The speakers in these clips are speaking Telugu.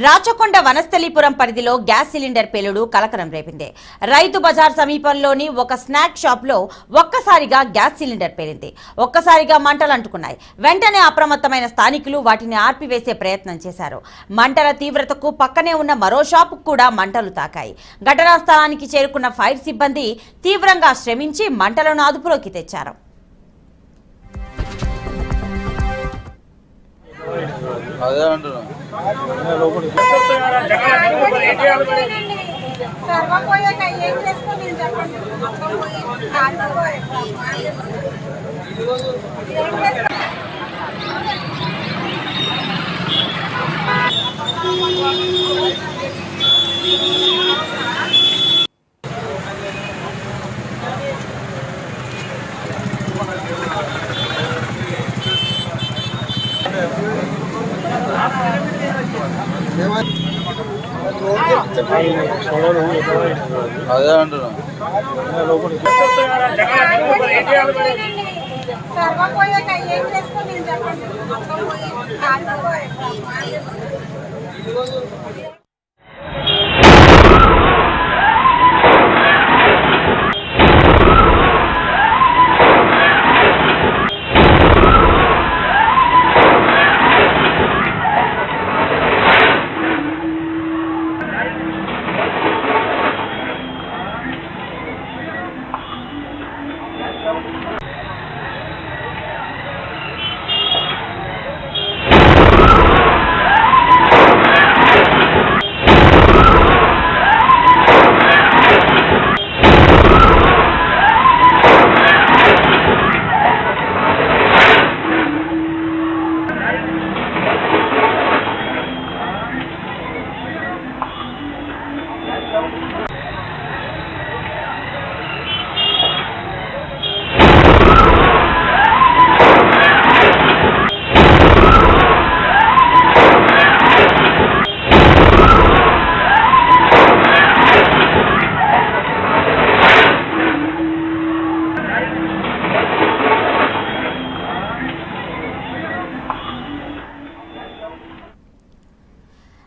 రాచకొండ వనస్థలీపురం పరిధిలో గ్యాస్ సిలిండర్ పేలుడు కలకలం రేపింది. రైతు బజార్ సమీపంలోని ఒక స్నాక్ షాప్ లో ఒక్కసారిగా గ్యాస్ సిలిండర్ పేలింది. ఒక్కసారిగా మంటలు అంటుకున్నాయి. వెంటనే అప్రమత్తమైన స్థానికులు వాటిని ఆర్పివేసే ప్రయత్నం చేశారు. మంటల తీవ్రతకు పక్కనే ఉన్న మరో షాపుకు కూడా మంటలు తాకాయి. ఘటనా స్థలానికి చేరుకున్న ఫైర్ సిబ్బంది తీవ్రంగా శ్రమించి మంటలను అదుపులోకి తెచ్చారు. అదే అంటున్నా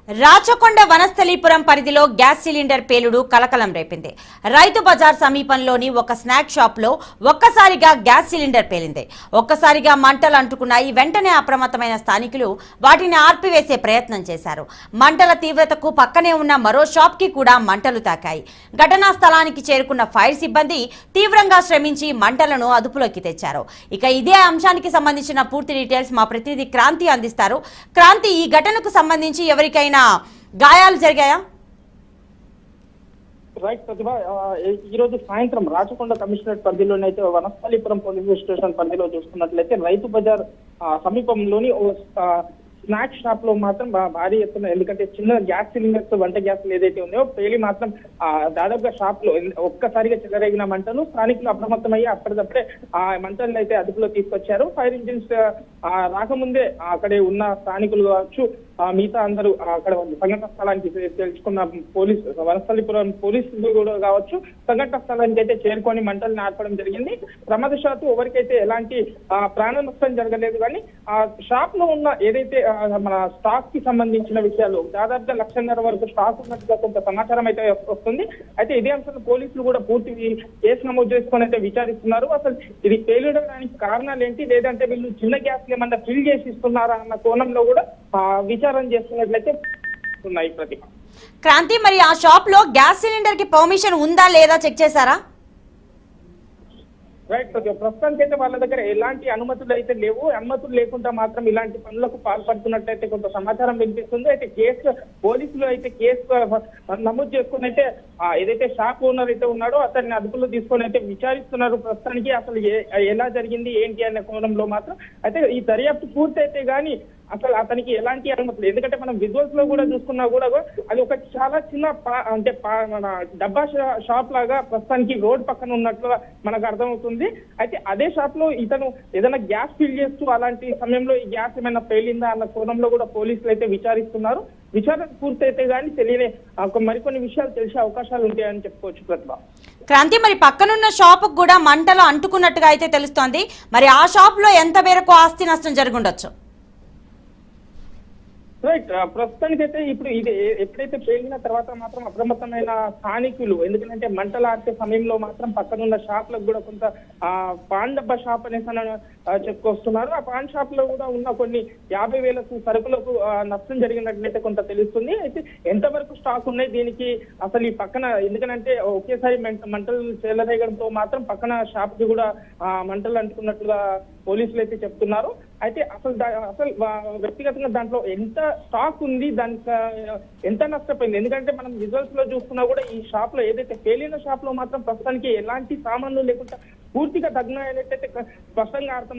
రాచకొండ వనస్థలీపురం పరిధిలో గ్యాస్ సిలిండర్ పేలుడు కలకలం రేపింది. రైతు బజార్ సమీపంలోని ఒక స్నాక్ షాప్ లో ఒక్కసారిగా గ్యాస్ సిలిండర్ పేలింది. ఒక్కసారిగా మంటలు అంటుకున్నాయి. వెంటనే అప్రమత్తమైన స్థానికులు వాటిని ఆర్పివేసే ప్రయత్నం చేశారు. మంటల తీవ్రతకు పక్కనే ఉన్న మరో షాప్ కి కూడా మంటలు తాకాయి. ఘటనా స్థలానికి చేరుకున్న ఫైర్ సిబ్బంది తీవ్రంగా శ్రమించి మంటలను అదుపులోకి తెచ్చారు. ఇక ఇదే అంశానికి సంబంధించిన పూర్తి డీటెయిల్స్ మా ప్రతినిధి క్రాంతి అందిస్తారు. క్రాంతి, ఈ ఘటనకు సంబంధించి ఎవరికైనా గాయాలు జరిగాయా? రైట్ ప్రతిభ, ఈ రోజు సాయంత్రం రాచకొండ కమిషనరేట్ పరిధిలోనైతే వనస్థలీపురం పోలీస్ స్టేషన్ పరిధిలో చూసుకున్నట్లయితే రైతు బజార్ సమీపంలోని ఓ స్నాక్ షాప్ లో మాత్రం భారీ ఎత్తున, ఎందుకంటే చిన్న గ్యాస్ సిలిండర్స్ వంట గ్యాస్ ఏదైతే ఉందో పేలి మాత్రం దాదాపుగా షాప్ లో ఒక్కసారిగా చెలరేగిన మంటను స్థానికులు అప్రమత్తమయ్యి అప్పటికప్పుడే ఆ మంటలను అయితే అదుపులో తీసుకొచ్చారు. ఫైర్ ఇంజిన్స్ రాకముందే అక్కడే ఉన్న స్థానికులు కావచ్చు, మిగతా అందరూ అక్కడ సంఘటన స్థలానికి తెలుసుకున్న వనస్థలీపురం పోలీసులు కూడా కావచ్చు సంఘటన స్థలానికి అయితే చేరుకొని మంటలను ఆర్పడం జరిగింది. ప్రమాదశాత్తు ఎవరికైతే ఎలాంటి ప్రాణ నష్టం జరగలేదు. కానీ ఆ షాప్ లో ఉన్న ఏదైతే మన స్టాక్ కి సంబంధించిన విషయాలు దాదాపుగా 1,50,000 వరకు స్టాక్ ఉన్నట్టుగా కొంత సమాచారం అయితే వస్తుంది. అయితే ఇదే అంశంలో పోలీసులు కూడా పూర్తి కేసు నమోదు చేసుకొని అయితే విచారిస్తున్నారు. అసలు ఇది పేలుడడానికి కారణాలు ఏంటి, లేదంటే వీళ్ళు చిన్న గ్యాస్ ఏమన్నా ఫిల్ చేసి ఇస్తున్నారా అన్న కోణంలో కూడా విచారణ చేస్తున్నట్లయితే ఉన్నాయి. ప్రతిభ, క్రాంతి, మరి ఆ షాప్ లో గ్యాస్ సిలిండర్ కి పర్మిషన్ ఉందా లేదా చెక్ చేశారా? రైట్ ప్రతి ప్రస్తుతానికి అయితే వాళ్ళ దగ్గర ఎలాంటి అనుమతులు అయితే లేవు. అనుమతులు లేకుండా మాత్రం ఇలాంటి పనులకు పాల్పడుతున్నట్టయితే కొంత సమాచారం వినిపిస్తుంది. అయితే పోలీసులు అయితే కేసు నమోదు చేసుకుని అయితే ఏదైతే షాప్ ఓనర్ అయితే ఉన్నాడో అతన్ని అదుపులో తీసుకొని అయితే విచారిస్తున్నారు. ప్రస్తుతానికి అసలు ఎలా జరిగింది ఏంటి అనే కోణంలో మాత్రం అయితే ఈ దర్యాప్తు పూర్తి అయితే గానీ అసలు అతనికి ఎలాంటి అనుమతులు, ఎందుకంటే మనం విజువల్స్ లో కూడా చూసుకున్నా కూడా అది ఒక చాలా చిన్న అంటే మన డబ్బా షాప్ లాగా ప్రస్తుతానికి రోడ్ పక్కన ఉన్నట్లు మనకు అర్థమవుతుంది. అయితే అదే షాప్ లో ఇతను ఏదైనా గ్యాస్ ఫిల్ చేస్తూ అలాంటి సమయంలో ఈ గ్యాస్ ఏమైనా పేలిందా అన్న కోణంలో కూడా పోలీసులు అయితే విచారిస్తున్నారు. విచారణ పూర్తయితే గానీ తెలియని మరికొన్ని విషయాలు తెలిసే అవకాశాలు ఉంటాయని చెప్పుకోవచ్చు. ప్రతిభ, క్రాంతి, మరి పక్కనున్న షాప్ కూడా మంటలు అంటుకున్నట్టుగా అయితే తెలుస్తోంది. మరి ఆ షాప్ లో ఎంత మేరకు ఆస్తి నష్టం జరిగి ఉండొచ్చు? రైట్. ప్రస్తుతానికైతే ఇప్పుడు ఇది ఎప్పుడైతే పేలిన తర్వాత మాత్రం అప్రమత్తమైన స్థానికులు, ఎందుకంటే మంటలు ఆర్చే సమయంలో మాత్రం పక్కనున్న షాప్లకు కూడా కొంత పాన్ డబ్బా షాప్ అనేసి చెప్పుకొస్తున్నారు. ఆ పాన్ షాప్ లో కూడా ఉన్న కొన్ని 50,000 సరుకులకు నష్టం జరిగినట్లయితే కొంత తెలుస్తుంది. అయితే ఎంతవరకు స్టాక్ ఉన్నాయి దీనికి అసలు ఈ పక్కన, ఎందుకంటే ఒకేసారి మంటలు చెలరేగడంతో మాత్రం పక్కన షాప్ కి కూడా మంటలు అంటుకున్నట్లుగా పోలీసులు అయితే చెప్తున్నారు. అయితే అసలు వ్యక్తిగతంగా దాంట్లో ఎంత స్టాక్ ఉంది, దానికి ఎంత నష్టపోయింది, ఎందుకంటే మనం విజువల్స్ లో చూస్తున్నా కూడా ఈ షాప్ లో ఏదైతే పేలిన షాప్ లో మాత్రం ప్రస్తుతానికి ఎలాంటి సామాన్లు లేకుండా పూర్తిగా దగ్నం అయినట్టయితే స్పష్టంగా అర్థం